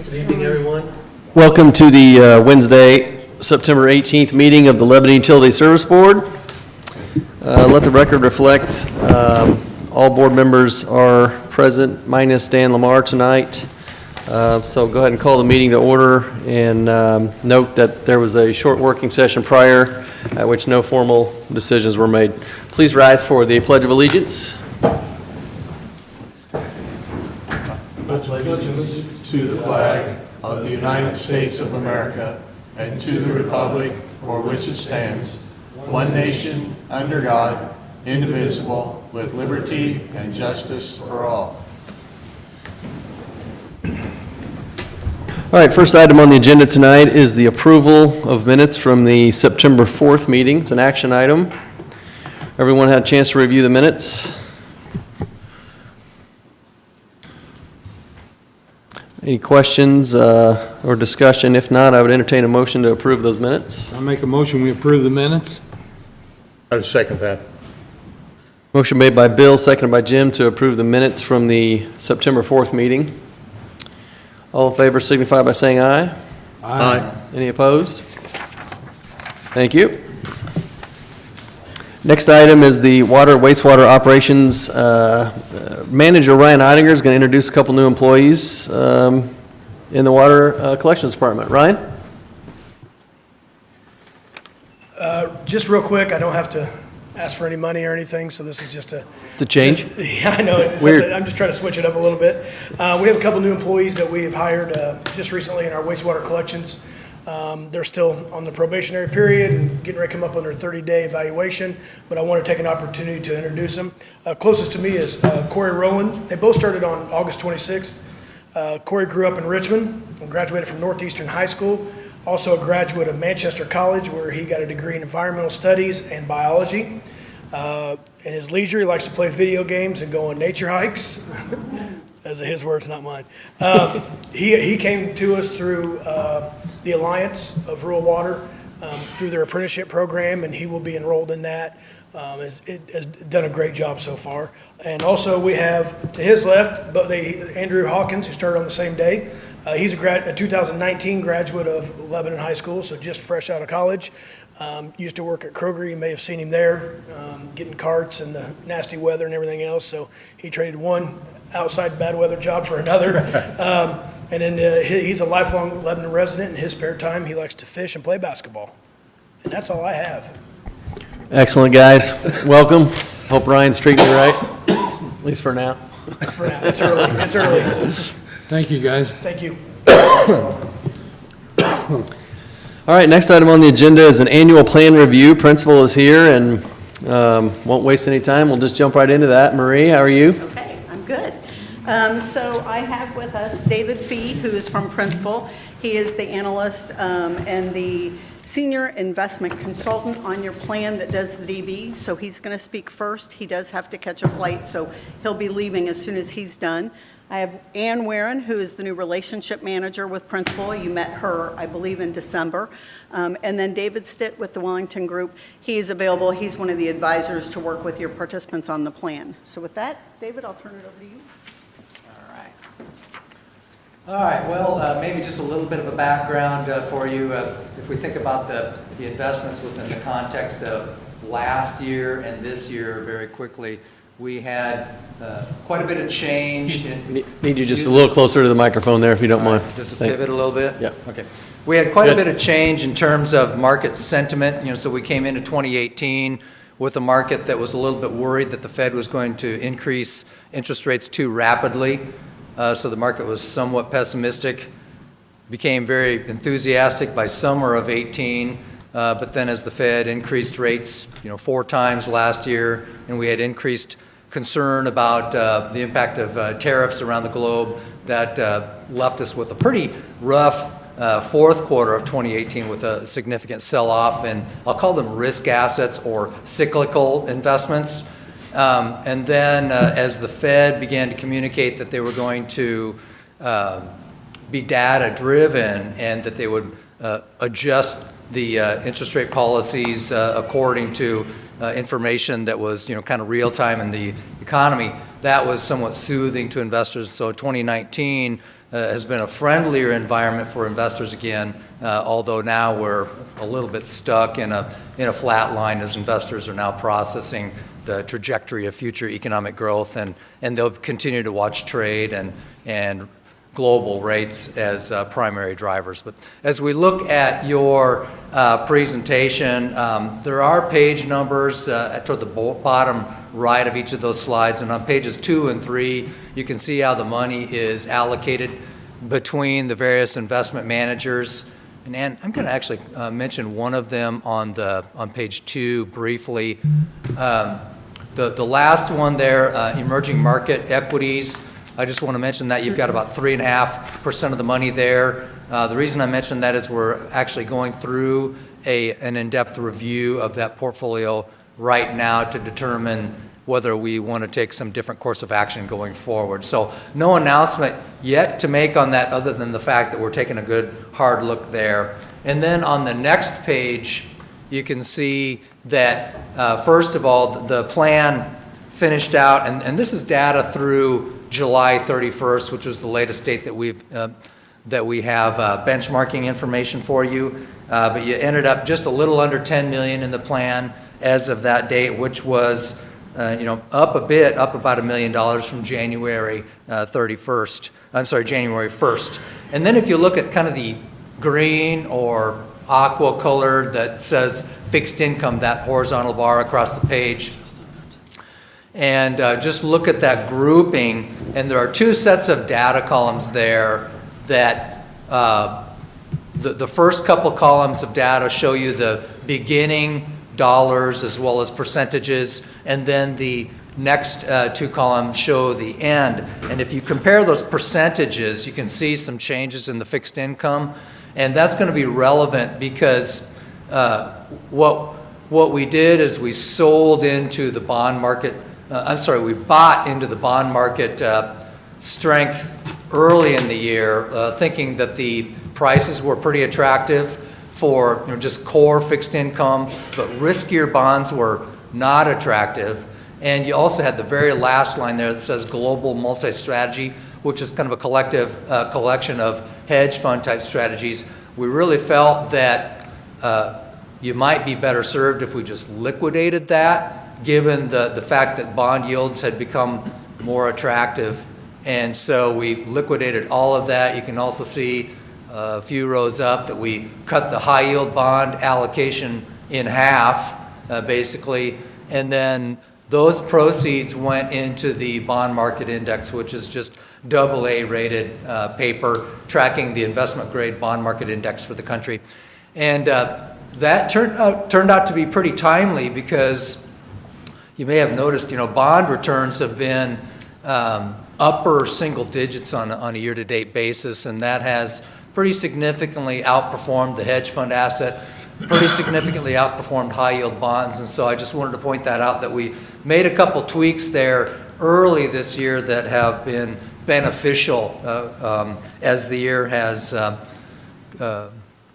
Good evening, everyone. Welcome to the Wednesday, September 18th meeting of the Lebanon Utility Service Board. Let the record reflect all board members are present, minus Dan Lamar tonight. So go ahead and call the meeting to order, and note that there was a short working session prior at which no formal decisions were made. Please rise for the Pledge of Allegiance. Pledge allegiance to the flag of the United States of America and to the republic for which it stands, one nation, under God, indivisible, with liberty and justice for all. All right, first item on the agenda tonight is the approval of minutes from the September 4th meeting. It's an action item. Everyone had a chance to review the minutes? Any questions or discussion? If not, I would entertain a motion to approve those minutes. I'll make a motion, we approve the minutes. I would second that. Motion made by Bill, seconded by Jim to approve the minutes from the September 4th meeting. All in favor signify by saying aye. Aye. Any opposed? Thank you. Next item is the wastewater operations manager. Ryan Eidinger is going to introduce a couple new employees in the water collections department. Ryan? Just real quick, I don't have to ask for any money or anything, so this is just a... It's a change? Yeah, I know. It's Weird. I'm just trying to switch it up a little bit. We have a couple new employees that we have hired just recently in our wastewater collections. They're still on the probationary period and getting ready to come up on their 30-day evaluation, but I want to take an opportunity to introduce them. Closest to me is Corey Rowland. They both started on August 26th. Corey grew up in Richmond and graduated from Northeastern High School. Also a graduate of Manchester College, where he got a degree in environmental studies and biology. In his leisure, he likes to play video games and go on nature hikes. Those are his words, not mine. He came to us through the Alliance of Rural Water, through their apprenticeship program, and he will be enrolled in that. It has done a great job so far. And also we have, to his left, Andrew Hawkins, who started on the same day. He's a 2019 graduate of Lebanon High School, so just fresh out of college. Used to work at Kroger. You may have seen him there, getting carts in the nasty weather and everything else. So he traded one outside bad weather job for another. And then he's a lifelong Lebanon resident. In his spare time, he likes to fish and play basketball. And that's all I have. Excellent, guys. Welcome. Hope Ryan's treating you right, at least for now. For now. It's early. It's early. Thank you, guys. Thank you. All right, next item on the agenda is an annual plan review. Principal is here and won't waste any time. We'll just jump right into that. Marie, how are you? Okay, I'm good. So I have with us David Fee, who is from Principal. He is the analyst and the senior investment consultant on your plan that does the DB. So he's going to speak first. He does have to catch a flight, so he'll be leaving as soon as he's done. I have Ann Warren, who is the new relationship manager with Principal. You met her, I believe, in December. And then David Stitt with the Wellington Group. He's available. He's one of the advisors to work with your participants on the plan. So with that, David, I'll turn it over to you. All right, well, maybe just a little bit of a background for you. If we think about the investments within the context of last year and this year very quickly, we had quite a bit of change. Need you just a little closer to the microphone there, if you don't mind. Just pivot a little bit? Yeah. Okay. We had quite a bit of change in terms of market sentiment. So we came into 2018 with a market that was a little bit worried that the Fed was going to increase interest rates too rapidly. So the market was somewhat pessimistic, became very enthusiastic by summer of 18, but then as the Fed increased rates, 4 times last year, and we had increased concern about the impact of tariffs around the globe, that left us with a pretty rough fourth quarter of 2018 with a significant sell-off in, I'll call them risk assets or cyclical investments. And then as the Fed began to communicate that they were going to be data-driven and that they would adjust the interest rate policies according to information that was, kind of real time in the economy, that was somewhat soothing to investors. So 2019 has been a friendlier environment for investors again, although now we're a little bit stuck in a flat line as investors are now processing the trajectory of future economic growth, and they'll continue to watch trade and global rates as primary drivers. But as we look at your presentation, there are page numbers toward the bottom right of each of those slides, and on pages 2 and 3, you can see how the money is allocated between the various investment managers. And I'm going to actually mention one of them on page 2 briefly. The last one there, emerging market equities. I just want to mention that you've got about 3.5% of the money there. The reason I mention that is we're actually going through an in-depth review of that portfolio right now to determine whether we want to take some different course of action going forward. So no announcement yet to make on that other than the fact that we're taking a good hard look there. And then on the next page, you can see that, first of all, the plan finished out, and this is data through July 31st, which was the latest date that we have benchmarking information for you. But you ended up just a little under 10 million in the plan as of that date, which was up a bit, up about $1 million from January 1st. And then if you look at kind of the green or aqua color that says fixed income, that horizontal bar across the page, and just look at that grouping, and there are 2 sets of data columns there that the first couple columns of data show you the beginning dollars as well as percentages, and then the next 2 columns show the end. And if you compare those percentages, you can see some changes in the fixed income, and that's going to be relevant because what we did is we sold into the bond market. We bought into the bond market strength early in the year, thinking that the prices were pretty attractive for just core fixed income, but riskier bonds were not attractive. And you also had the very last line there that says global multi-strategy, which is kind of a collection of hedge fund type strategies. We really felt that you might be better served if we just liquidated that, given the fact that bond yields had become more attractive. And so we liquidated all of that. You can also see a few rows up that we cut the high yield bond allocation in half, basically. And then those proceeds went into the bond market index, which is just AA rated paper tracking the investment grade bond market index for the country. And that turned out to be pretty timely because you may have noticed, bond returns have been upper single digits on a year-to-date basis, and that has pretty significantly outperformed the hedge fund asset, pretty significantly outperformed high-yield bonds. And so I just wanted to point that out, that we made a couple tweaks there early this year that have been beneficial as the year has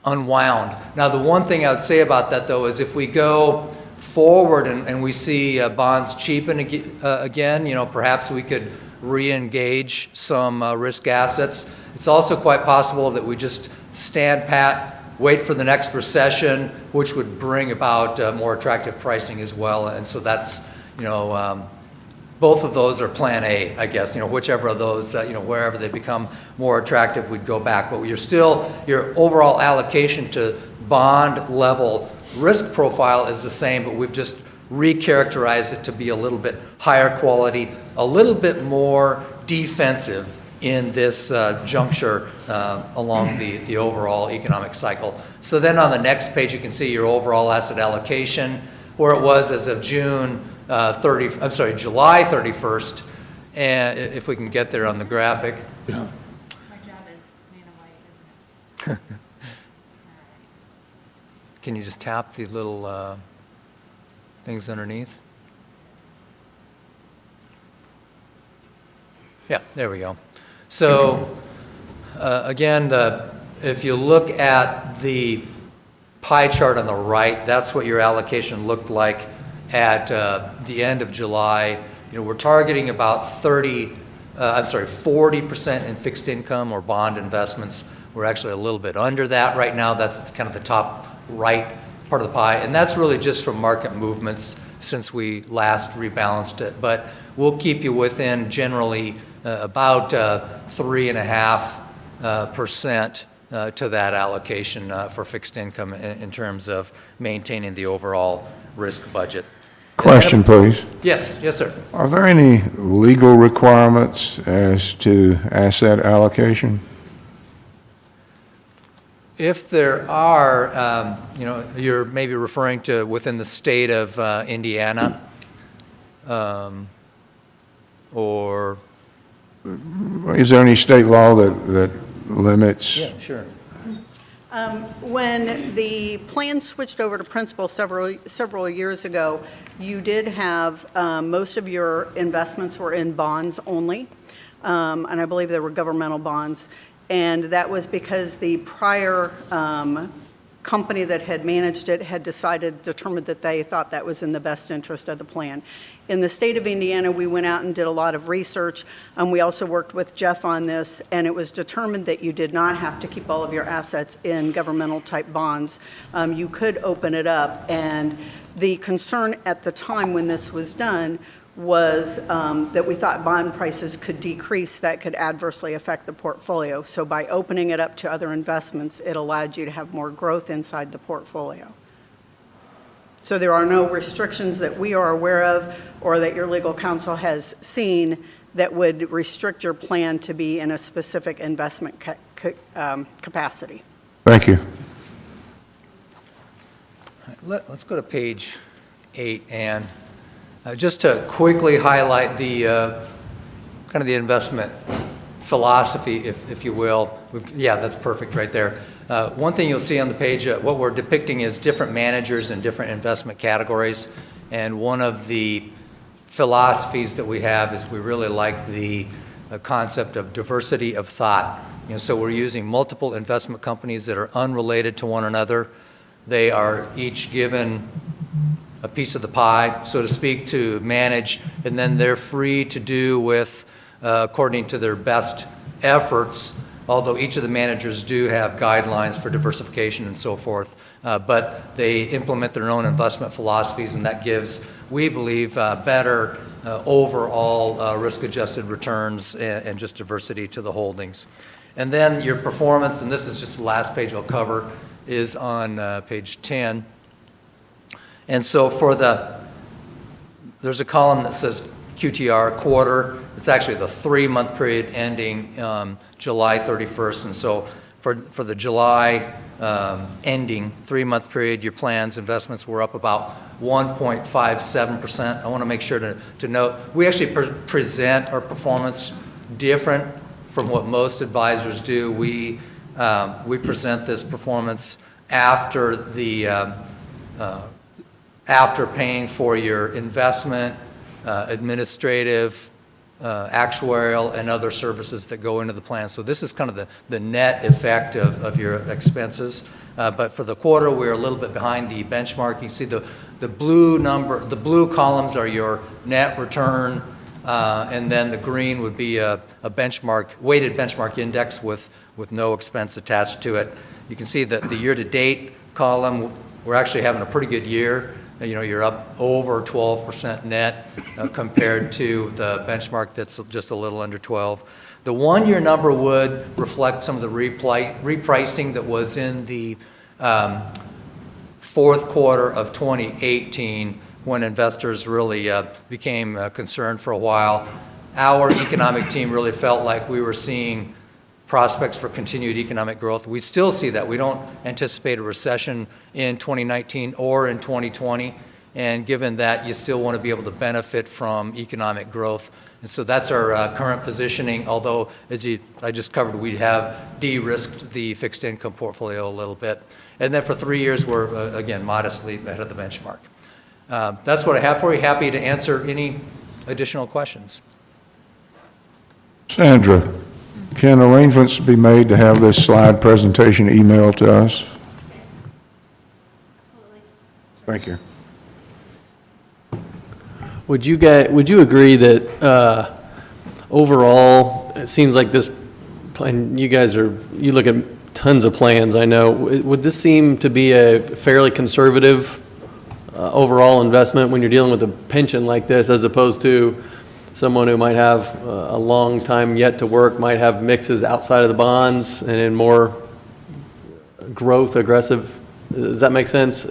unwound. Now, the one thing I would say about that, though, is if we go forward and we see bonds cheapen again, perhaps we could re-engage some risk assets. It's also quite possible that we just stand pat, wait for the next recession, which would bring about more attractive pricing as well. And so that's, both of those are plan A, I guess, whichever of those, wherever they become more attractive, we'd go back. But your overall allocation to bond level risk profile is the same, but we've just recharacterized it to be a little bit higher quality, a little bit more defensive in this juncture along the overall economic cycle. So then on the next page, you can see your overall asset allocation, where it was as of July 31st. And if we can get there on the graphic. My job is man and white, isn't it? Can you just tap the little things underneath? Yeah, there we go. So again, if you look at the pie chart on the right, that's what your allocation looked like at the end of July, we're targeting about 40% in fixed income or bond investments. We're actually a little bit under that right now. That's kind of the top right part of the pie, and that's really just from market movements since we last rebalanced it. But we'll keep you within generally about 3.5% to that allocation for fixed income in terms of maintaining the overall risk budget. Question, please. Yes, sir. Are there any legal requirements as to asset allocation? If there are, you're maybe referring to within the state of Indiana, or? Is there any state law that limits? Yeah, sure. When the plan switched over to principal several years ago, you did have, most of your investments were in bonds only, and I believe they were governmental bonds. And that was because the prior company that had managed it had determined that they thought that was in the best interest of the plan. In the state of Indiana, we went out and did a lot of research, and we also worked with Jeff on this, and it was determined that you did not have to keep all of your assets in governmental type bonds. You could open it up, and the concern at the time when this was done was that we thought bond prices could decrease, that could adversely affect the portfolio. So by opening it up to other investments, it allowed you to have more growth inside the portfolio. So there are no restrictions that we are aware of or that your legal counsel has seen that would restrict your plan to be in a specific investment capacity. Thank you. Let's go to page 8, Ann. Just to quickly highlight the kind of the investment philosophy, if you will. Yeah, that's perfect right there. One thing you'll see on the page, what we're depicting is different managers and different investment categories. And one of the philosophies that we have is we really like the concept of diversity of thought. So we're using multiple investment companies that are unrelated to one another. They are each given a piece of the pie, so to speak, to manage, and then they're free to do with according to their best efforts, although each of the managers do have guidelines for diversification and so forth, but they implement their own investment philosophies, and that gives, we believe, better overall risk-adjusted returns and just diversity to the holdings. And then your performance, and this is just the last page I'll cover, is on page 10. And so there's a column that says QTR, quarter. It's actually the 3-month period ending July 31st. And so for the July ending 3-month period, your plans, investments were up about 1.57%. I want to make sure to note, we actually present our performance different from what most advisors do. We present this performance after after paying for your investment, administrative, actuarial, and other services that go into the plan. So this is kind of the net effect of your expenses. But for the quarter, we're a little bit behind the benchmark. You can see the blue columns are your net return, and then the green would be a weighted benchmark index with no expense attached to it. You can see that the year-to-date column, we're actually having a pretty good year. You're up over 12% net compared to the benchmark that's just a little under 12. The one-year number would reflect some of the repricing that was in the fourth quarter of 2018 when investors really became concerned for a while. Our economic team really felt like we were seeing prospects for continued economic growth. We still see that. We don't anticipate a recession in 2019 or in 2020, and given that, you still want to be able to benefit from economic growth. And so that's our current positioning, although, as I just covered, we have de-risked the fixed income portfolio a little bit. And then for 3 years, we're, again, modestly ahead of the benchmark. That's what I have for you. Happy to answer any additional questions. Sandra, can arrangements be made to have this slide presentation emailed to us? Absolutely. Thank you. would you agree that overall, it seems like this, and you look at tons of plans, I know, would this seem to be a fairly conservative overall investment when you're dealing with a pension like this, as opposed to someone who might have a long time yet to work, might have mixes outside of the bonds and in more growth aggressive? Does that make sense?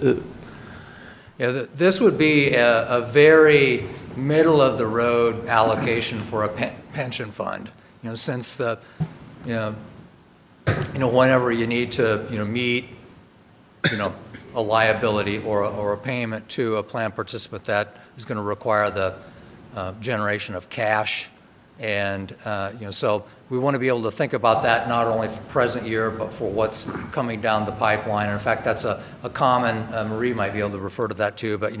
Yeah, this would be a very middle-of-the-road allocation for a pension fund. Since whenever you need to, meet, a liability or a payment to a plan participant, that is going to require the generation of cash. And, so we want to be able to think about that not only for present year, but for what's coming down the pipeline. And in fact, that's a common, Marie might be able to refer to that too, but,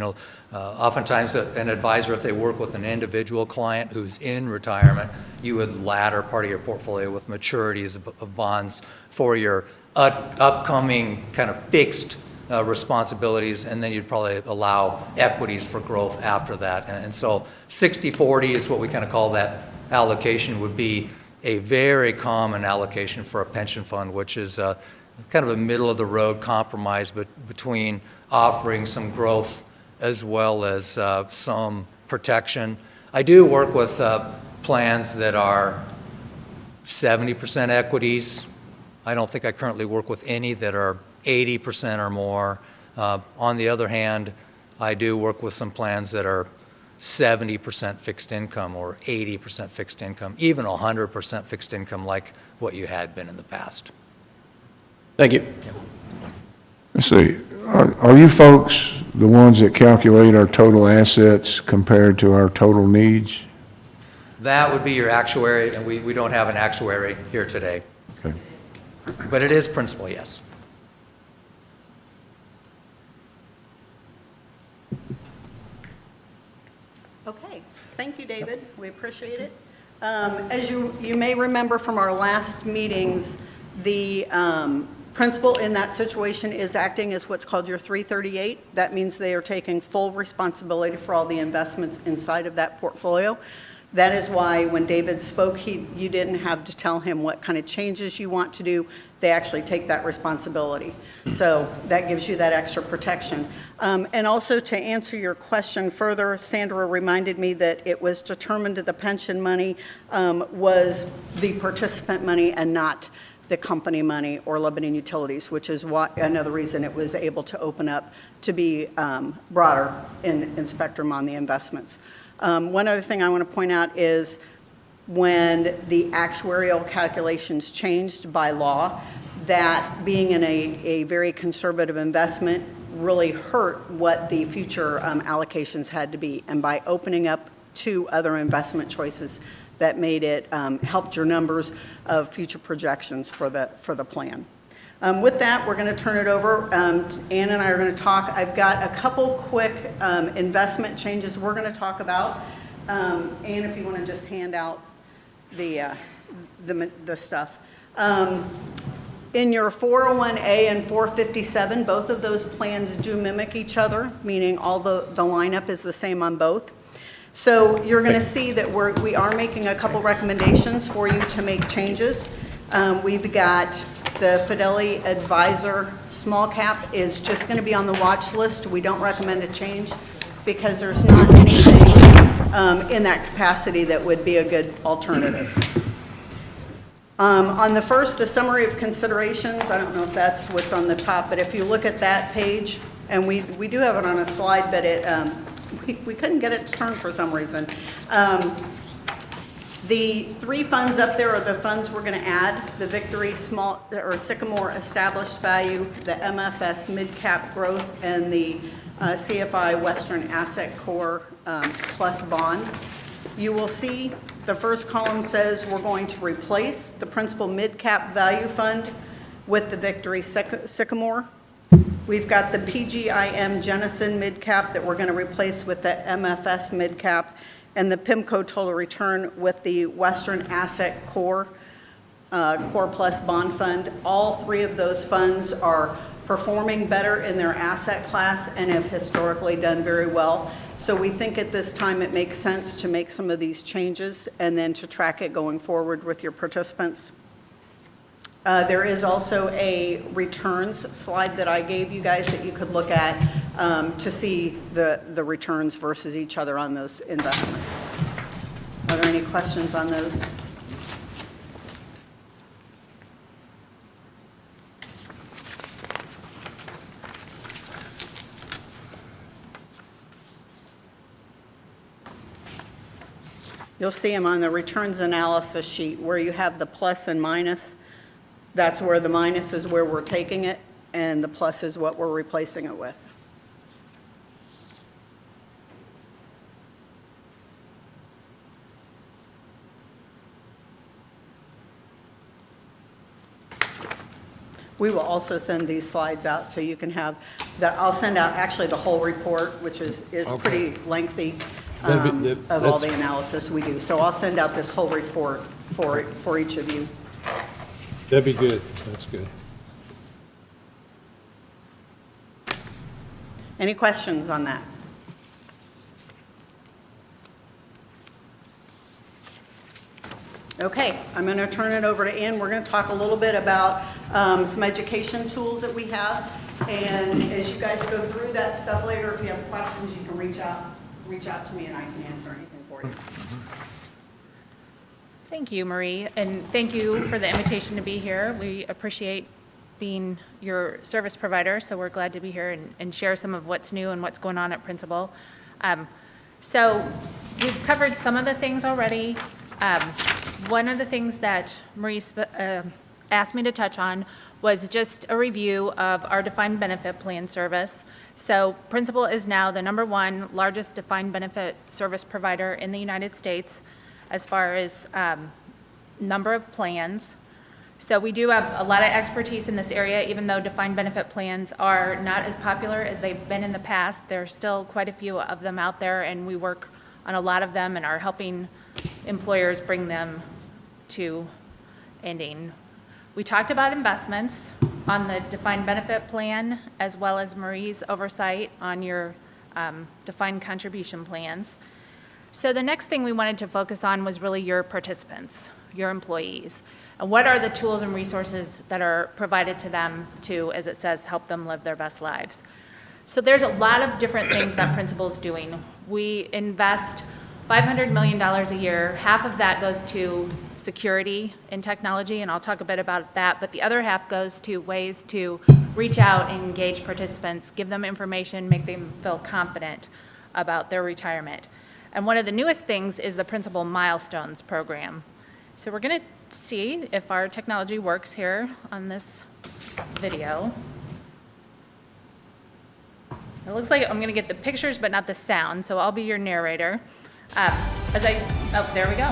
oftentimes an advisor, if they work with an individual client who's in retirement, you would ladder part of your portfolio with maturities of bonds for your upcoming kind of fixed responsibilities, and then you'd probably allow equities for growth after that. And so 60-40 is what we kind of call that allocation, would be a very common allocation for a pension fund, which is kind of a middle-of-the-road compromise between offering some growth as well as some protection. I do work with plans that are 70% equities. I don't think I currently work with any that are 80% or more. On the other hand, I do work with some plans that are 70% fixed income or 80% fixed income, even 100% fixed income like what you had been in the past. Thank you. Let's see, are you folks the ones that calculate our total assets compared to our total needs? That would be your actuary, and we don't have an actuary here today. Okay. But it is principal, yes. Okay, thank you, David. We appreciate it. As you may remember from our last meetings, the principal in that situation is acting as what's called your 338. That means they are taking full responsibility for all the investments inside of that portfolio. That is why when David spoke, you didn't have to tell him what kind of changes you want to do. They actually take that responsibility. So that gives you that extra protection. And also to answer your question further, Sandra reminded me that it was determined that the pension money was the participant money and not the company money or Lebanon Utilities, which is another reason it was able to open up to be broader in spectrum on the investments. One other thing I want to point out is when the actuarial calculations changed by law, that being in a very conservative investment really hurt what the future allocations had to be. And by opening up to other investment choices, that made it, helped your numbers of future projections for the plan. With that, we're going to turn it over. Ann and I are going to talk. I've got a couple quick investment changes we're going to talk about. Ann, if you want to just hand out the stuff. In your 401A and 457, both of those plans do mimic each other, meaning all the lineup is the same on both. So you're going to see that we are making a couple recommendations for you to make changes. We've got the Fidelity Advisor small cap is just going to be on the watch list. We don't recommend a change because there's not anything in that capacity that would be a good alternative. On the first, the summary of considerations, I don't know if that's what's on the top, but if you look at that page, and we do have it on a slide, but we couldn't get it to turn for some reason. The three funds up there are the funds we're going to add: the Victory Small or Sycamore Established Value, the MFS Mid Cap Growth, and the CFI Western Asset Core Plus Bond. You will see the first column says we're going to replace the Principal Mid Cap Value Fund with the Victory Sycamore. We've got the PGIM Jennison Mid Cap that we're going to replace with the MFS Mid Cap, and the PIMCO Total Return with the Western Asset Core Plus Bond Fund. All three of those funds are performing better in their asset class and have historically done very well. So we think at this time it makes sense to make some of these changes and then to track it going forward with your participants. There is also a returns slide that I gave you guys that you could look at to see the returns versus each other on those investments. Are there any questions on those? You'll see them on the returns analysis sheet where you have the plus and minus. That's where the minus is where we're taking it, and the plus is what we're replacing it with. We will also send these slides out so you can have, I'll send out actually the whole report, which is pretty lengthy of all the analysis we do. So I'll send out this whole report for each of you. That'd be good. That's good. Any questions on that? Okay, I'm going to turn it over to Ann. We're going to talk a little bit about some education tools that we have. And as you guys go through that stuff later, if you have questions, you can reach out to me and I can answer anything for you. Thank you, Marie, and thank you for the invitation to be here. We appreciate being your service provider, so we're glad to be here and share some of what's new and what's going on at Principal. So we've covered some of the things already. One of the things that Marie asked me to touch on was just a review of our defined benefit plan service. So Principal is now the #1 largest defined benefit service provider in the United States as far as number of plans. So we do have a lot of expertise in this area, even though defined benefit plans are not as popular as they've been in the past. There are still quite a few of them out there, and we work on a lot of them and are helping employers bring them to ending. We talked about investments on the defined benefit plan, as well as Marie's oversight on your defined contribution plans. So the next thing we wanted to focus on was really your participants, your employees, and what are the tools and resources that are provided to them to, as it says, help them live their best lives. So there's a lot of different things that Principal's doing. We invest $500 million a year. Half of that goes to security and technology, and I'll talk a bit about that, but the other half goes to ways to reach out and engage participants, give them information, make them feel confident about their retirement. And one of the newest things is the Principal Milestones program. So we're going to see if our technology works here on this video. It looks like I'm going to get the pictures but not the sound, so I'll be your narrator. There we go.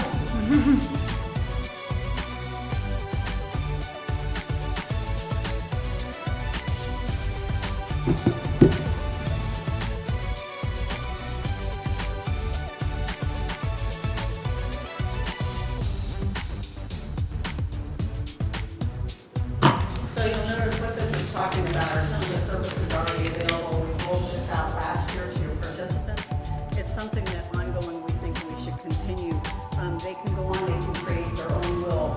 So you'll notice what this is talking about are some of the services already available. We rolled this out last year to your participants. It's something that ongoing we think we should continue. They can go on, they can create their own will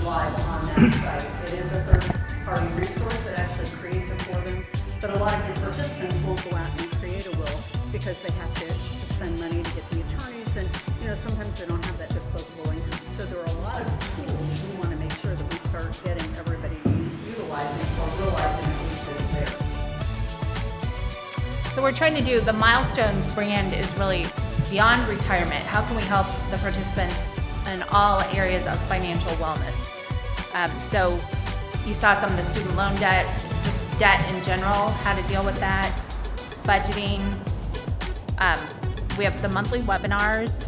live on that site. It is a third-party resource that actually creates it for them. But a lot of your participants won't go out and create a will because they have to spend money to get the attorneys, and sometimes they don't have that disposable income. So there are a lot of tools we want to make sure that we start getting everybody utilizing or realizing at least it's there. So we're trying to do, the Milestones brand is really beyond retirement. How can we help the participants in all areas of financial wellness? So you saw some of the student loan debt, just debt in general, how to deal with that, budgeting. We have the monthly webinars,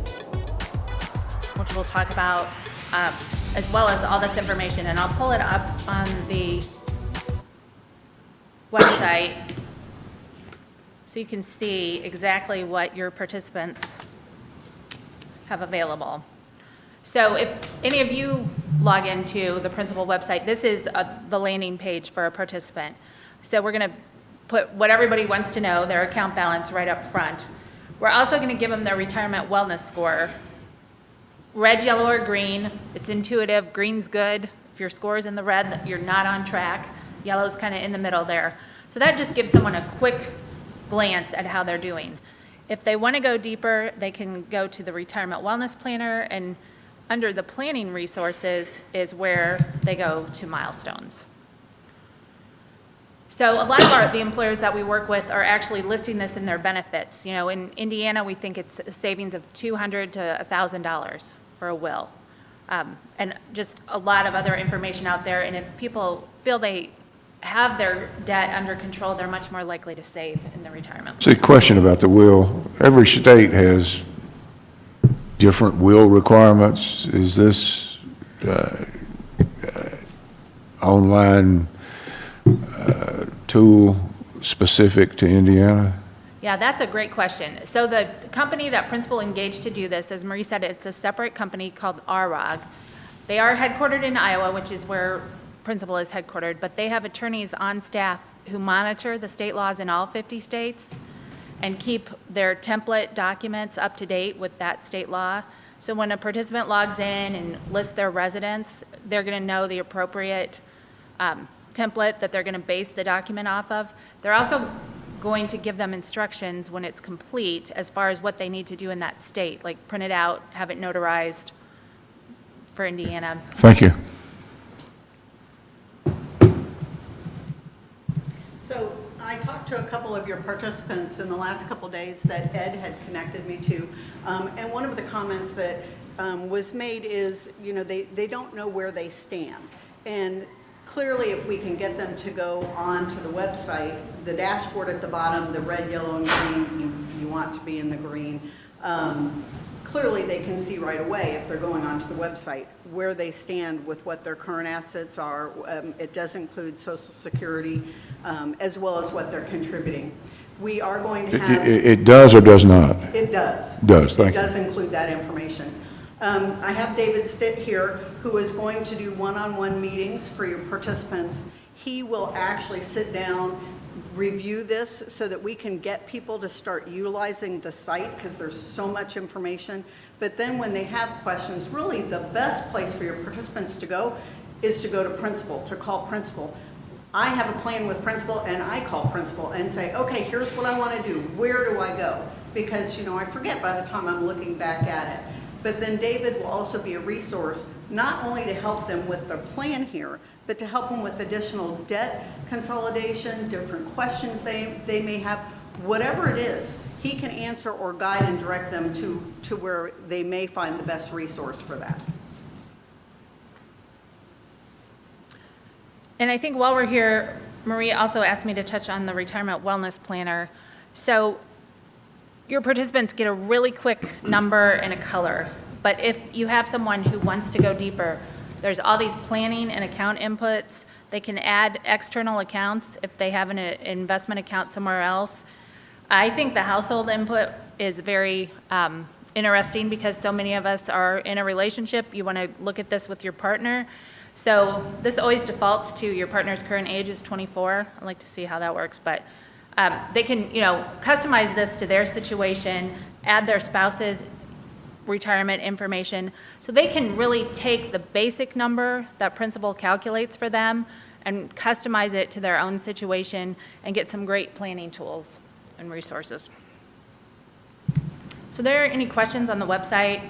which we'll talk about, as well as all this information. And I'll pull it up on the website so you can see exactly what your participants have available. So if any of you log into the Principal website, this is the landing page for a participant. So we're going to put what everybody wants to know, their account balance right up front. We're also going to give them their retirement wellness score. Red, yellow, or green. It's intuitive. Green's good. If your score is in the red, you're not on track. Yellow's kind of in the middle there. So that just gives someone a quick glance at how they're doing. If they want to go deeper, they can go to the retirement wellness planner, and under the planning resources is where they go to milestones. So a lot of the employers that we work with are actually listing this in their benefits. You know, in Indiana, we think it's a savings of $200 to $1,000 for a will. And just a lot of other information out there. And if people feel they have their debt under control, they're much more likely to save in their retirement. See, question about the will. Every state has different will requirements. Is this online tool specific to Indiana? Yeah, that's a great question. So the company that Principal engaged to do this, as Marie said, it's a separate company called RROG. They are headquartered in Iowa, which is where Principal is headquartered, but they have attorneys on staff who monitor the state laws in all 50 states and keep their template documents up to date with that state law. So when a participant logs in and lists their residence, they're going to know the appropriate template that they're going to base the document off of. They're also going to give them instructions when it's complete as far as what they need to do in that state, like print it out, have it notarized for Indiana. Thank you. So I talked to a couple of your participants in the last couple days that Ed had connected me to, and one of the comments that was made is, you know, they don't know where they stand. And clearly, if we can get them to go on to the website, the dashboard at the bottom, the red, yellow, and green, you want to be in the green. Clearly, they can see right away if they're going onto the website where they stand with what their current assets are. It does include Social Security, as well as what they're contributing. We are going to have... It does or does not? It does. Does, thank you. It does include that information. I have David Stitt here, who is going to do one-on-one meetings for your participants. He will actually sit down, review this so that we can get people to start utilizing the site because there's so much information. But then when they have questions, really the best place for your participants to go is to go to Principal, to call Principal. I have a plan with Principal, and I call Principal and say, okay, here's what I want to do. Where do I go? Because, you know, I forget by the time I'm looking back at it. But then David will also be a resource, not only to help them with their plan here, but to help them with additional debt consolidation, different questions they may have, whatever it is, he can answer or guide and direct them to where they may find the best resource for that. And I think while we're here, Marie also asked me to touch on the retirement wellness planner. So your participants get a really quick number and a color, but if you have someone who wants to go deeper, there's all these planning and account inputs. They can add external accounts if they have an investment account somewhere else. I think the household input is very interesting because so many of us are in a relationship. You want to look at this with your partner. So this always defaults to your partner's current age is 24. I'd like to see how that works, but they can, you know, customize this to their situation, add their spouse's retirement information, so they can really take the basic number that Principal calculates for them and customize it to their own situation and get some great planning tools and resources. So there are any questions on the website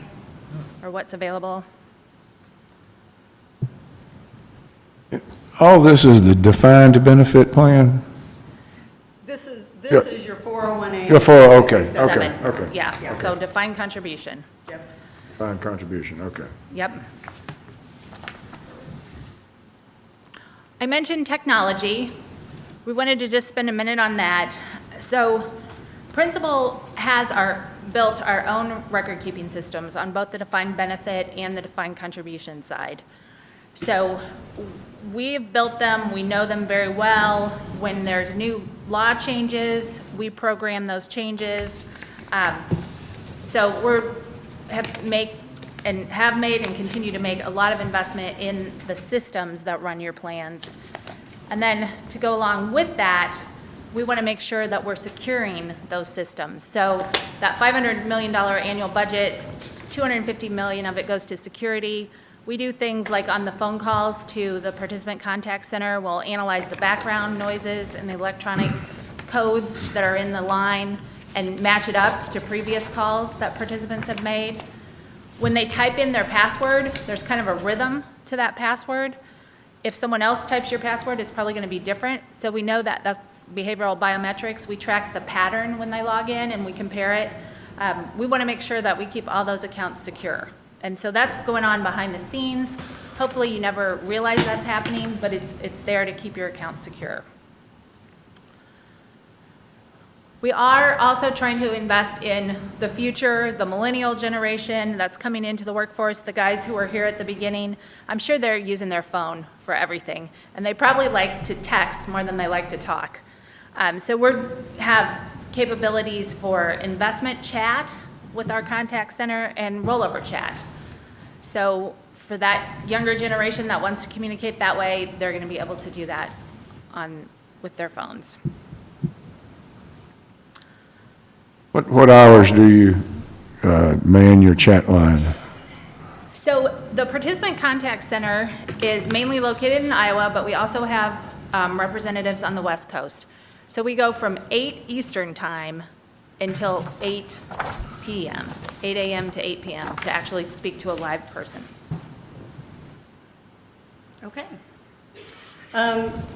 or what's available? All this is the defined benefit plan? This is your 401A. Your 40, okay, Seven. okay. Yeah, so defined contribution. Yep. Defined contribution, okay. Yep. I mentioned technology. We wanted to just spend a minute on that. So Principal has built our own record-keeping systems on both the defined benefit and the defined contribution side. So we've built them, we know them very well. When there's new law changes, we program those changes. So have made and continue to make a lot of investment in the systems that run your plans. And then to go along with that, we want to make sure that we're securing those systems. So that $500 million annual budget, $250 million of it goes to security. We do things like on the phone calls to the participant contact center, we'll analyze the background noises and the electronic codes that are in the line and match it up to previous calls that participants have made. When they type in their password, there's kind of a rhythm to that password. If someone else types your password, it's probably going to be different. So we know that that's behavioral biometrics. We track the pattern when they log in and we compare it. We want to make sure that we keep all those accounts secure. And so that's going on behind the scenes. Hopefully you never realize that's happening, but it's there to keep your accounts secure. We are also trying to invest in the future, the millennial generation that's coming into the workforce, the guys who were here at the beginning. I'm sure they're using their phone for everything, and they probably like to text more than they like to talk. So we have capabilities for investment chat with our contact center and rollover chat. So for that younger generation that wants to communicate that way, they're going to be able to do that with their phones. What hours do you man your chat line? So the Participant Contact Center is mainly located in Iowa, but we also have representatives on the West Coast. So we go from 8 Eastern time until 8 p.m., 8 a.m. to 8 p.m. to actually speak to a live person. Okay.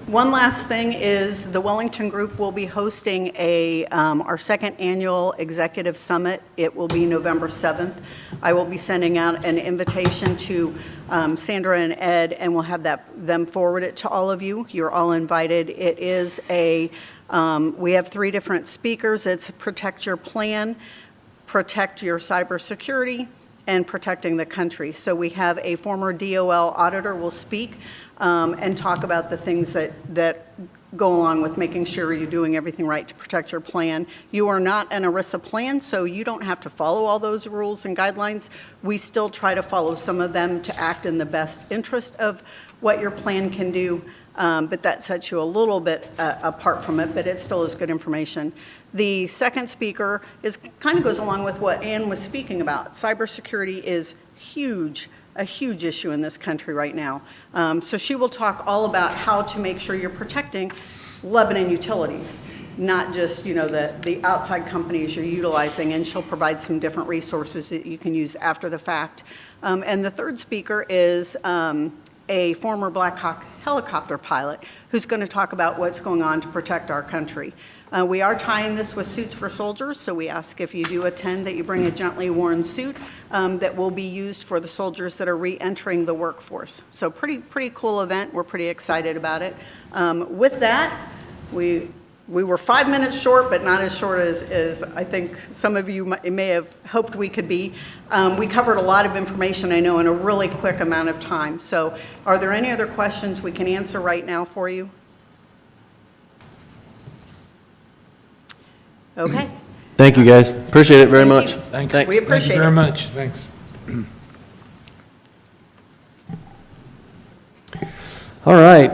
One last thing is the Wellington Group will be hosting our second annual executive summit. It will be November 7th. I will be sending out an invitation to Sandra and Ed, and we'll have them forward it to all of you. You're all invited. It is we have 3 different speakers. It's Protect Your Plan, Protect Your Cybersecurity, and Protecting the Country. So we have a former DOL auditor will speak and talk about the things that go along with making sure you're doing everything right to protect your plan. You are not an ERISA plan, so you don't have to follow all those rules and guidelines. We still try to follow some of them to act in the best interest of what your plan can do, but that sets you a little bit apart from it, but it still is good information. The second speaker kind of goes along with what Ann was speaking about. Cybersecurity is a huge issue in this country right now. So she will talk all about how to make sure you're protecting Lebanon utilities, not just the outside companies you're utilizing, and she'll provide some different resources that you can use after the fact. And the third speaker is a former Black Hawk helicopter pilot who's going to talk about what's going on to protect our country. We are tying this with Suits for Soldiers, so we ask if you do attend that you bring a gently worn suit that will be used for the soldiers that are re-entering the workforce. So pretty cool event. We're pretty excited about it. With that, we were 5 minutes short, but not as short as I think some of you may have hoped we could be. We covered a lot of information, I know, in a really quick amount of time. So are there any other questions we can answer right now for you? Okay. Thank you, guys. Appreciate it very much. you. Thanks. We appreciate Thank you very it. much. Thanks. All right,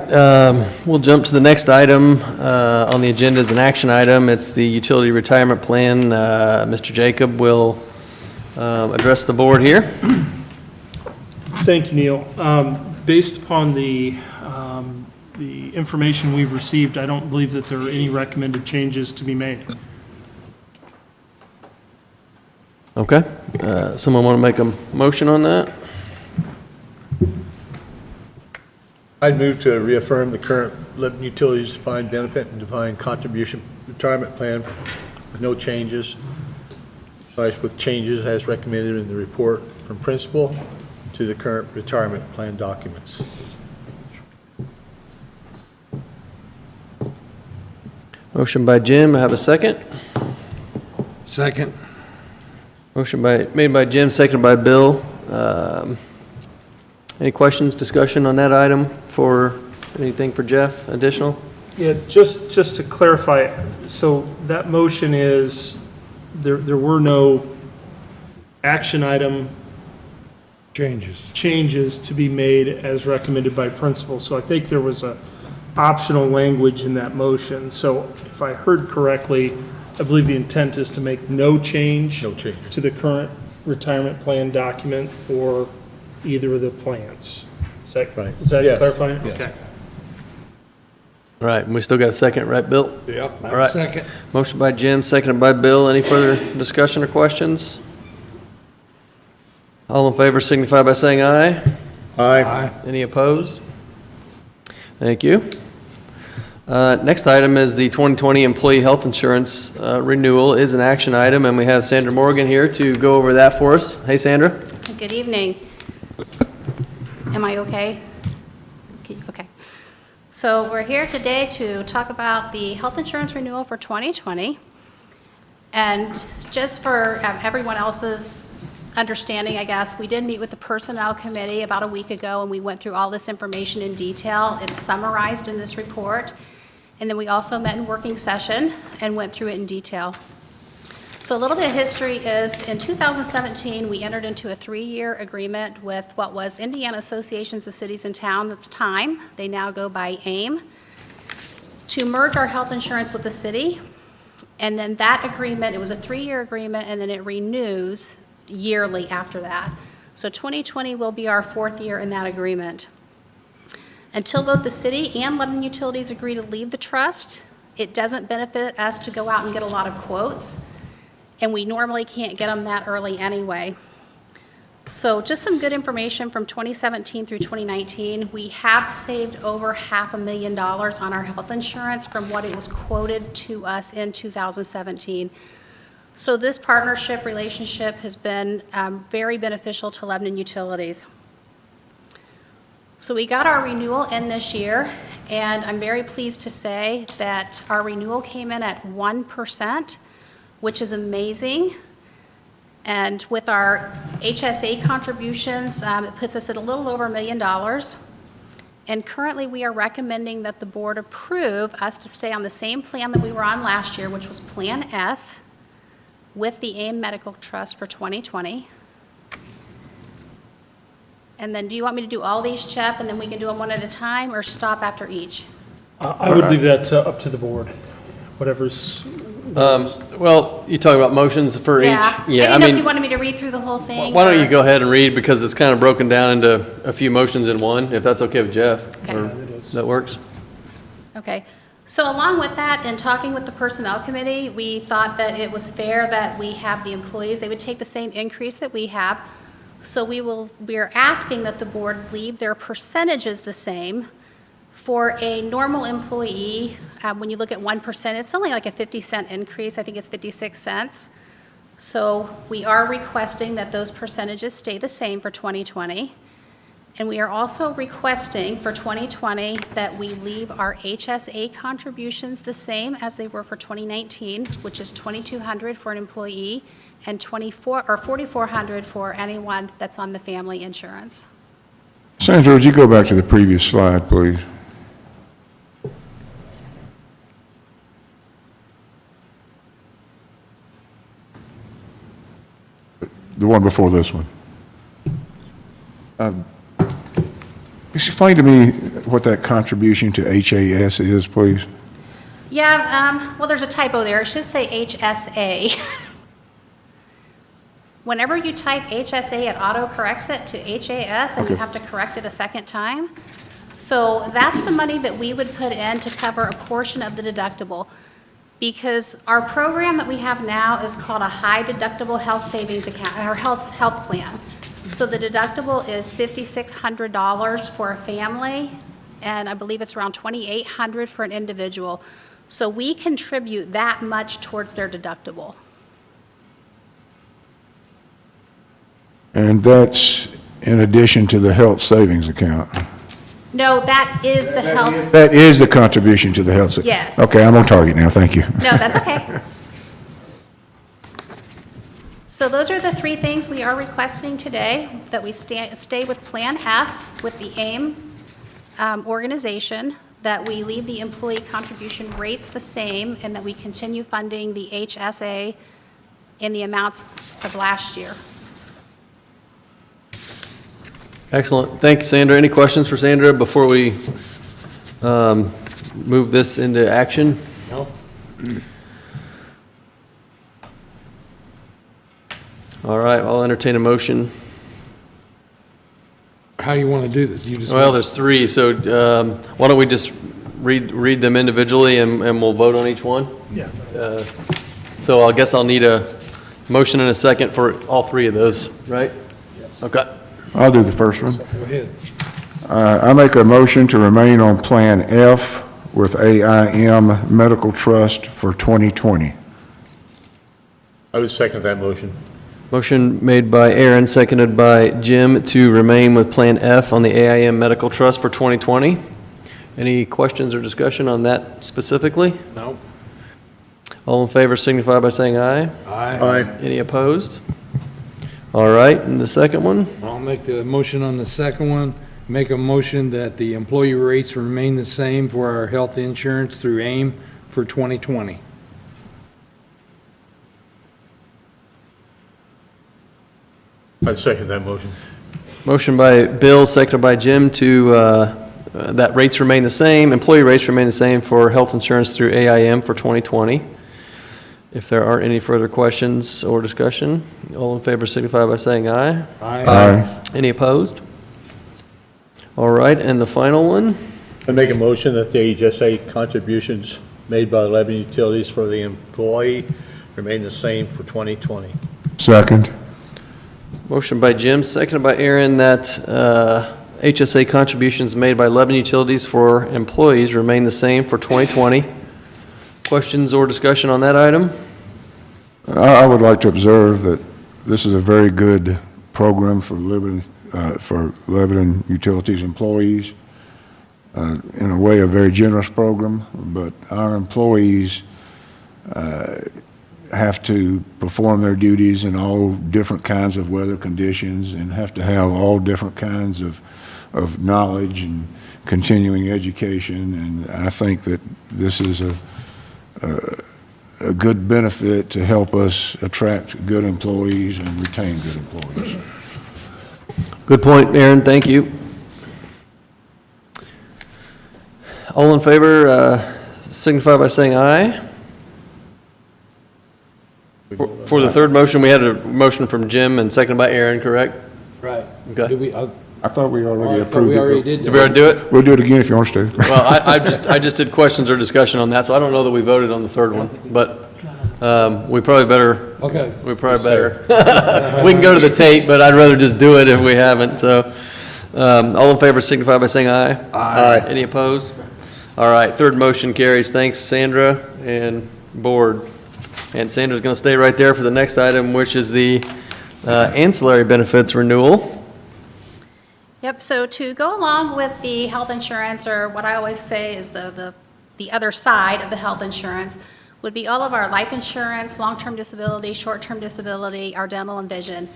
we'll jump to the next item on the agenda as an action item. It's the utility retirement plan. Mr. Jacob will address the board here. Thank you, Neil. Based upon the information we've received, I don't believe that there are any recommended changes to be made. Okay, someone want to make a motion on that? I'd move to reaffirm the current Lebanon Utilities defined benefit and defined contribution retirement plan with no changes, with changes as recommended in the report from principal to the current retirement plan documents. Motion by Jim, I have a second. Second. Motion made by Jim, seconded by Bill. Any questions, discussion on that item anything for Jeff additional? Yeah, just to clarify, so that motion is, there were no action item Changes. changes to be made as recommended by principal. So I think there was a optional language in that motion. So if I heard correctly, I believe the intent is to make no change to the current retirement plan document or either of the plans. Is that clarifying? Okay. All right, and we still got a second, right, Bill? Yep. All right. Second. Motion by Jim, seconded by Bill. Any further discussion or questions? All in favor signify by saying aye. Aye. Any opposed? Thank you. Next item is the 2020 Employee Health Insurance Renewal is an action item, and we have Sandra Morgan here to go over that for us. Hey, Sandra. Good evening. Am I okay? Okay. So we're here today to talk about the health insurance renewal for 2020. And just for everyone else's understanding, I guess, we did meet with the Personnel Committee about a week ago, and we went through all this information in detail. It's summarized in this report. And then we also met in working session and went through it in detail. So a little bit of history is, in 2017, we entered into a 3-year agreement with what was Indiana Associations of Cities and Towns at the time. They now go by AIM, to merge our health insurance with the city. And then that agreement, it was a 3-year agreement, and then it renews yearly after that. So 2020 will be our 4th year in that agreement. Until both the city and Lebanon Utilities agree to leave the trust, it doesn't benefit us to go out and get a lot of quotes, and we normally can't get them that early anyway. So just some good information from 2017 through 2019. We have saved over $500,000 on our health insurance from what it was quoted to us in 2017. So this partnership relationship has been very beneficial to Lebanon Utilities. So we got our renewal in this year, and I'm very pleased to say that our renewal came in at 1%, which is amazing. And with our HSA contributions, it puts us at a little over $1 million. And currently, we are recommending that the board approve us to stay on the same plan that we were on last year, which was Plan F, with the AIM Medical Trust for 2020. And then do you want me to do all these, Chip, and then we can do them one at a time, or stop after each? I would leave that up to the board, whatever's. Well, you talk about motions for each? I didn't know if you wanted me to read through the whole thing. Why don't or- you go ahead and read, because it's kind of broken down into a few motions in one, if that's okay with Jeff? Okay. Or that works? Okay. So along with that, in talking with the Personnel Committee, we thought that it was fair that we have the employees, they would take the same increase that we have. So we're asking that the board leave their percentages the same. For a normal employee, when you look at 1%, it's only like a 50-cent increase. I think it's 56 cents. So we are requesting that those percentages stay the same for 2020. And we are also requesting for 2020 that we leave our HSA contributions the same as they were for 2019, which is $2,200 for an employee and $4,400 for anyone that's on the family insurance. Sandra, would you go back to the previous slide, please? The one before this one. Explain to me what that contribution to HAS is, please. Yeah, well, there's a typo there. It should say HSA. Whenever you type HSA, it auto-corrects it to HAS, and you have to correct it a second time. So that's the money that we would put in to cover a portion of the deductible. Because our program that we have now is called a high deductible health savings account, or health plan. So the deductible is $5,600 for a family, and I believe it's around $2,800 for an individual. So we contribute that much towards their deductible. And that's in addition to the health savings account? No, that is the health. That is the contribution to the health savings? Yes. Okay, I'm on target now, thank you. No, that's okay. So those are the 3 things we are requesting today, that we stay with Plan F with the AIM organization, that we leave the employee contribution rates the same, and that we continue funding the HSA in the amounts of last year. Excellent. Thank you, Sandra. Any questions for Sandra before we move this into action? No. All right, I'll entertain a motion. How do you want to do this? You just Well, there's three, so why don't we just read them individually and we'll vote on each one? Yeah. So I guess I'll need a motion and a second for all three of those, right? Yes. Okay. I'll do the first one. Go ahead. I make a motion to remain on Plan F with AIM Medical Trust for 2020. I would second that motion. Motion made by Aaron, seconded by Jim to remain with Plan F on the AIM Medical Trust for 2020. Any questions or discussion on that specifically? No. All in favor signify by saying aye. Aye. Any opposed? All right, and the second one? I'll make the motion on the second one. Make a motion that the employee rates remain the same for our health insurance through AIM for 2020. I'd second that motion. Motion by Bill, seconded by Jim to, that rates remain the same, employee rates remain the same for health insurance through AIM for 2020. If there aren't any further questions or discussion, all in favor signify by saying aye. Aye. Any opposed? All right, and the final one? I make a motion that the HSA contributions made by Lebanon Utilities for the employee remain the same for 2020. Second. Motion by Jim, seconded by Aaron, that HSA contributions made by Lebanon Utilities for employees remain the same for 2020. Questions or discussion on that item? I would like to observe that this is a very good program for Lebanon Utilities employees. In a way, a very generous program, but our employees have to perform their duties in all different kinds of weather conditions and have to have all different kinds of knowledge and continuing education. And I think that this is a good benefit to help us attract good employees and retain good employees. Good point, Aaron, thank you. All in favor signify by saying aye. For the third motion, we had a motion from Jim and seconded by Aaron, correct? Right. Okay. Did we, I thought we already I thought approved we already it. did. Did we already do it? We'll do it again if you want us to. Well, I just did questions or discussion on that, so I don't know that we voted on the third one, but we probably better. Okay. We probably better. We can go to the tape, but I'd rather just do it if we haven't, so. All in favor signify by saying aye. Aye. Any opposed? All right, third motion carries. Thanks, Sandra and board. And Sandra's going to stay right there for the next item, which is the ancillary benefits renewal. Yep, so to go along with the health insurance, or what I always say is the other side of the health insurance, would be all of our life insurance, long-term disability, short-term disability, our dental and vision.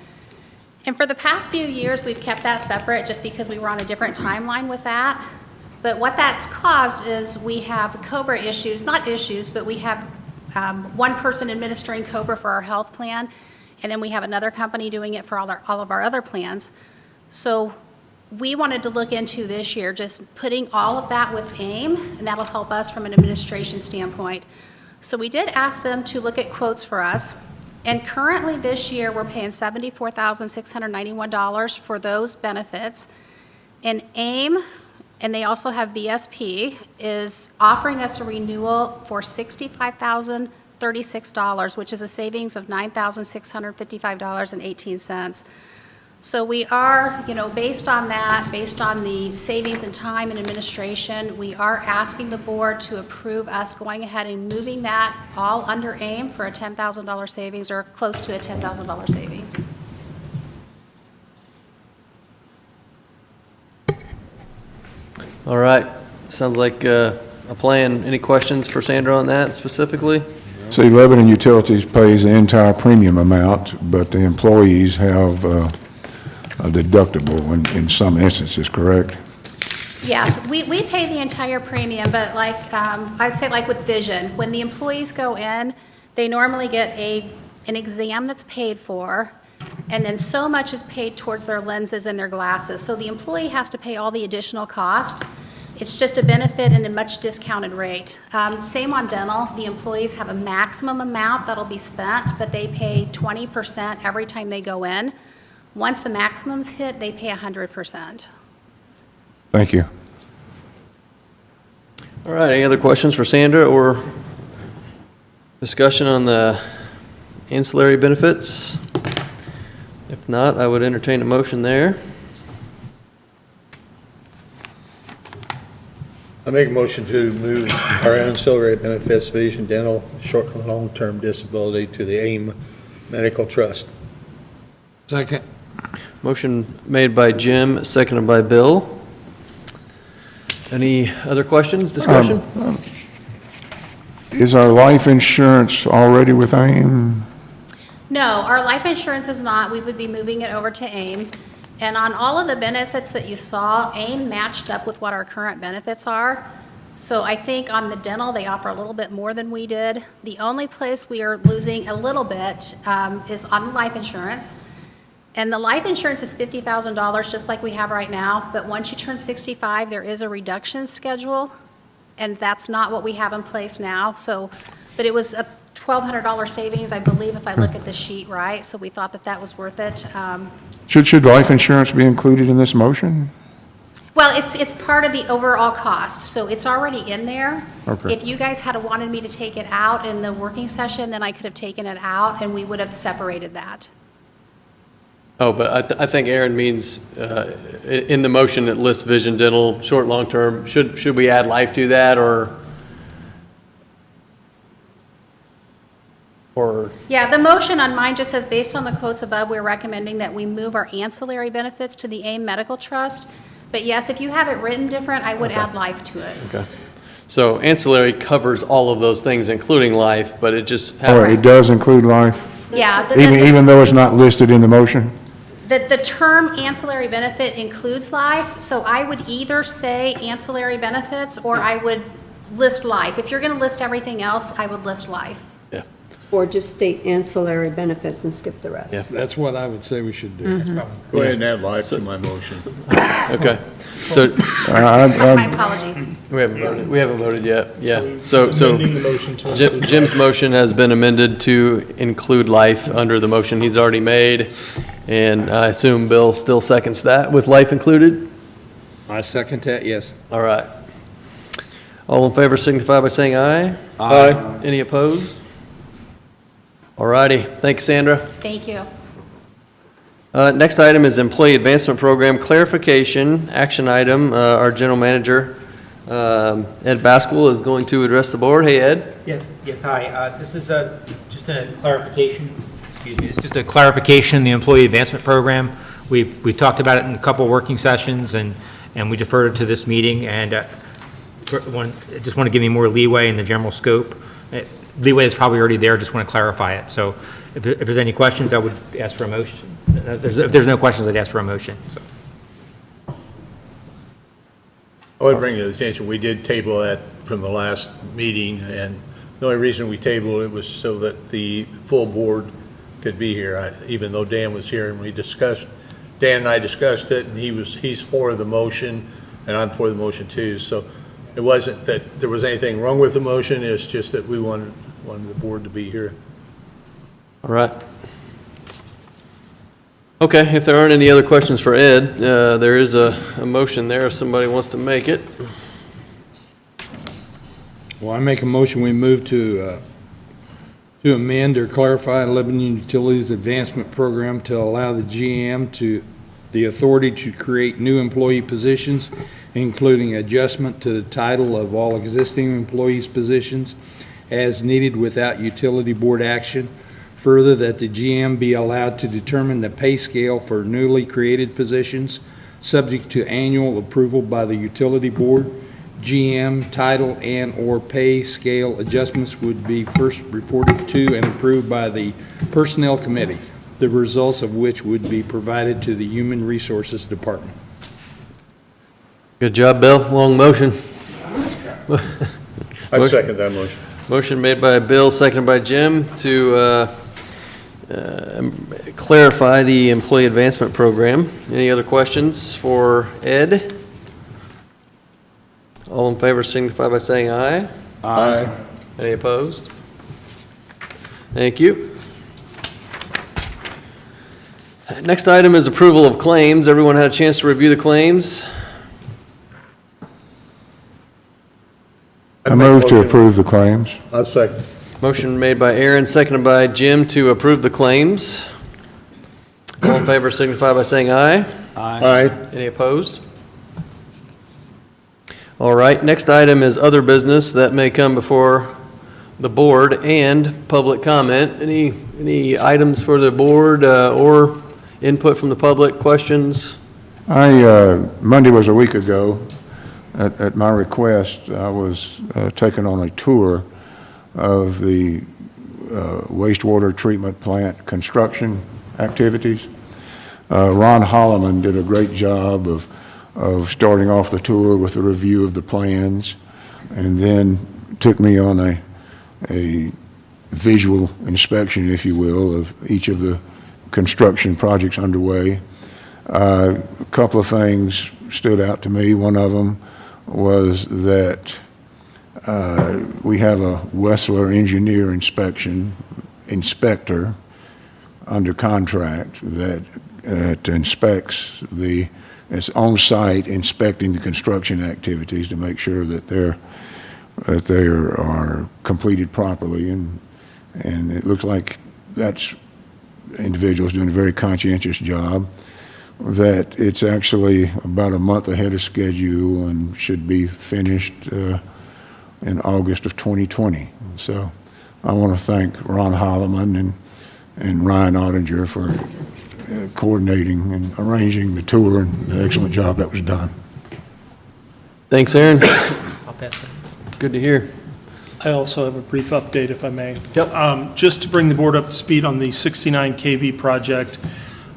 And for the past few years, we've kept that separate just because we were on a different timeline with that. But what that's caused is we have COBRA issues, not issues, but we have one person administering COBRA for our health plan, and then we have another company doing it for all of our other plans. So we wanted to look into this year, just putting all of that with AIM, and that'll help us from an administration standpoint. So we did ask them to look at quotes for us, and currently this year, we're paying $74,691 for those benefits. And AIM, and they also have VSP, is offering us a renewal for $65,036, which is a savings of $9,655.18. So we are, based on that, based on the savings in time and administration, we are asking the board to approve us going ahead and moving that all under AIM for a $10,000 savings, or close to a $10,000 savings. All right, sounds like a plan. Any questions for Sandra on that specifically? See, Lebanon Utilities pays the entire premium amount, but the employees have a deductible in some instances, correct? Yes, we pay the entire premium, but like, I'd say like with vision, when the employees go in, they normally get an exam that's paid for, and then so much is paid towards their lenses and their glasses. So the employee has to pay all the additional cost. It's just a benefit and a much discounted rate. Same on dental. The employees have a maximum amount that'll be spent, but they pay 20% every time they go in. Once the maximum's hit, they pay 100%. Thank you. All right, any other questions for Sandra or discussion on the ancillary benefits? If not, I would entertain a motion there. I make a motion to move our ancillary benefits, vision, dental, short and long-term disability to the AIM Medical Trust. Second. Motion made by Jim, seconded by Bill. Any other questions, discussion? Is our life insurance already with AIM? No, our life insurance is not. We would be moving it over to AIM. And on all of the benefits that you saw, AIM matched up with what our current benefits are. So I think on the dental, they offer a little bit more than we did. The only place we are losing a little bit is on the life insurance. And the life insurance is $50,000, just like we have right now. But once you turn 65, there is a reduction schedule. And that's not what we have in place now. So, but it was a $1,200 savings, I believe, if I look at the sheet right. So we thought that that was worth it. Should life insurance be included in this motion? Well, it's part of the overall cost, so it's already in there. Okay. If you guys had wanted me to take it out in the working session, then I could have taken it out, and we would have separated that. Oh, but I think Aaron means, in the motion it lists vision, dental, short, long-term. Should we add life to that, or? Yeah, the motion on mine just says, based on the quotes above, we're recommending that we move our ancillary benefits to the AIM Medical Trust. But yes, if you have it written different, I would add life to it. Okay. So ancillary covers all of those things, including life, but it just Or happens. it does include life, Yeah. even though it's not listed in the motion? The term ancillary benefit includes life, so I would either say ancillary benefits or I would list life. If you're going to list everything else, I would list life. Yeah, Or just state ancillary benefits and skip the rest. Yeah. That's what I would say we should do. Go ahead and add life to my motion. okay. So My apologies. we haven't voted yet, yeah. So Amending the motion to include Jim's motion has been amended to include life under the motion he's already made, and I assume Bill still seconds that with life included? I second that, yes. All right. All in favor signify by saying aye. Aye. Any opposed? All righty. Thank you, Sandra. Thank you. Next item is Employee Advancement Program clarification, action item. Our General Manager, Ed Baskell, is going to address the board. Hey, Ed. Yes, hi. This is just a clarification, it's just a clarification, the Employee Advancement Program. We've talked about it in a couple working sessions, and we deferred it to this meeting, and just want to give you more leeway in the general scope. Leeway is probably already there, just want to clarify it. So if there's any questions, I would ask for a motion. If there's no questions, I'd ask for a motion. So. I would bring to the attention, we did table that from the last meeting, and the only reason we tabled it was so that the full board could be here. Even though Dan was here and Dan and I discussed it, and he's for the motion, and I'm for the motion too. So it wasn't that there was anything wrong with the motion, it's just that we wanted the board to be here. All right. Okay, if there aren't any other questions for Ed, there is a motion there if somebody wants to make it. Well, I make a motion, we move to amend or clarify Lebanon Utilities Advancement Program to allow the GM the authority to create new employee positions, including adjustment to the title of all existing employees' positions as needed without utility board action. Further, that the GM be allowed to determine the pay scale for newly created positions, subject to annual approval by the utility board. GM title and/or pay scale adjustments would be first reported to and approved by the Personnel Committee, the results of which would be provided to the Human Resources Department. Good job, Bill. Long motion. I'd second that motion. Motion made by Bill, seconded by Jim to clarify the Employee Advancement Program. Any other questions for Ed? All in favor signify by saying aye. Aye. Any opposed? Thank you. Next item is approval of claims. Everyone had a chance to review the claims? I move to approve the claims. I'll second. Motion made by Aaron, seconded by Jim to approve the claims. All in favor signify by saying aye. Aye. Any opposed? All right, next item is other business that may come before the board and public comment. Any items for the board or input from the public, questions? Monday was a week ago. At my request, I was taken on a tour of the wastewater treatment plant construction activities. Ron Holloman did a great job of starting off the tour with a review of the plans, and then took me on a visual inspection, if you will, of each of the construction projects underway. A couple of things stood out to me. One of them was that we have a Wessler engineer inspector under contract that inspects it's on-site inspecting the construction activities to make sure that they are completed properly, and it looks like that's individual's doing a very conscientious job. That it's actually about a month ahead of schedule and should be finished in August of 2020. So I want to thank Ron Holloman and Ryan Ottinger for coordinating and arranging the tour, and the excellent job that was done. Thanks, Aaron. I'll pass it. Good to hear. I also have a brief update, if I may. Yep. Just to bring the board up to speed on the 69 kV project,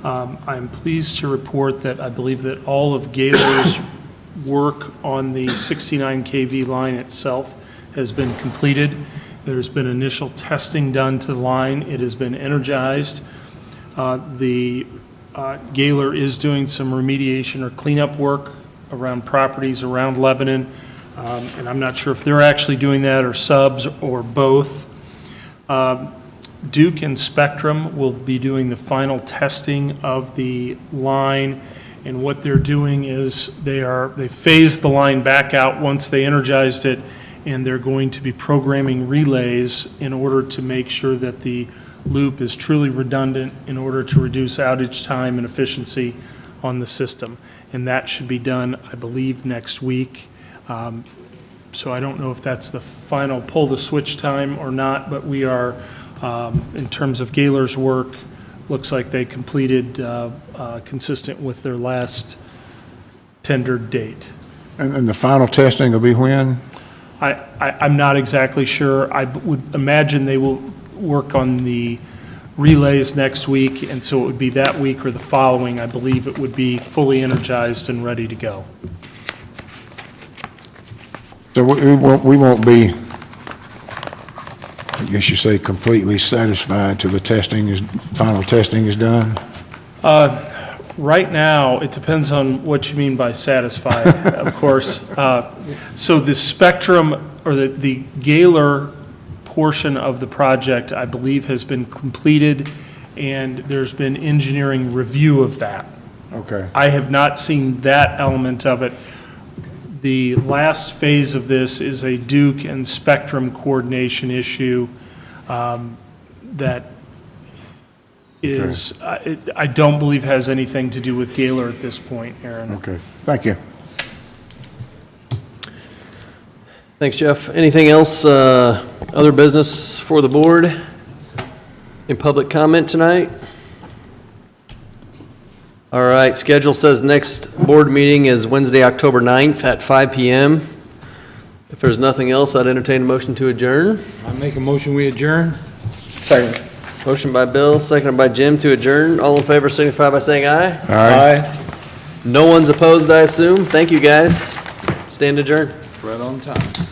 I'm pleased to report that I believe that all of Gaylor's work on the 69 kV line itself has been completed. There's been initial testing done to the line. It has been energized. Gaylor is doing some remediation or cleanup work around properties around Lebanon, and I'm not sure if they're actually doing that or subs or both. Duke and Spectrum will be doing the final testing of the line, and what they're doing is they phased the line back out once they energized it, and they're going to be programming relays in order to make sure that the loop is truly redundant in order to reduce outage time and efficiency on the system. And that should be done, I believe, next week. So I don't know if that's the final pull the switch time or not, but we are, in terms of Gaylor's work, looks like they completed consistent with their last tendered date. And the final testing will be when? I'm not exactly sure. I would imagine they will work on the relays next week, and so it would be that week or the following. I believe it would be fully energized and ready to go. So we won't be, I guess you say, completely satisfied till the final testing is done? Right now, it depends on what you mean by satisfied, of course. So the Spectrum, or the Gaylor portion of the project, I believe, has been completed, and there's been engineering review of that. Okay. I have not seen that element of it. The last phase of this is a Duke and Spectrum coordination issue that is, I don't believe has anything to do with Gaylor at this point, Aaron. Okay, thank you. Thanks, Jeff. Anything else, other business for the board? In public comment tonight? All right, schedule says next board meeting is Wednesday, October 9th at 5 p.m. If there's nothing else, I'd entertain a motion to adjourn. I make a motion, we adjourn? Second. Motion by Bill, seconded by Jim to adjourn. All in favor signify by saying aye. Aye. No one's opposed, I assume. Thank you, guys. Stand adjourned. Right on time.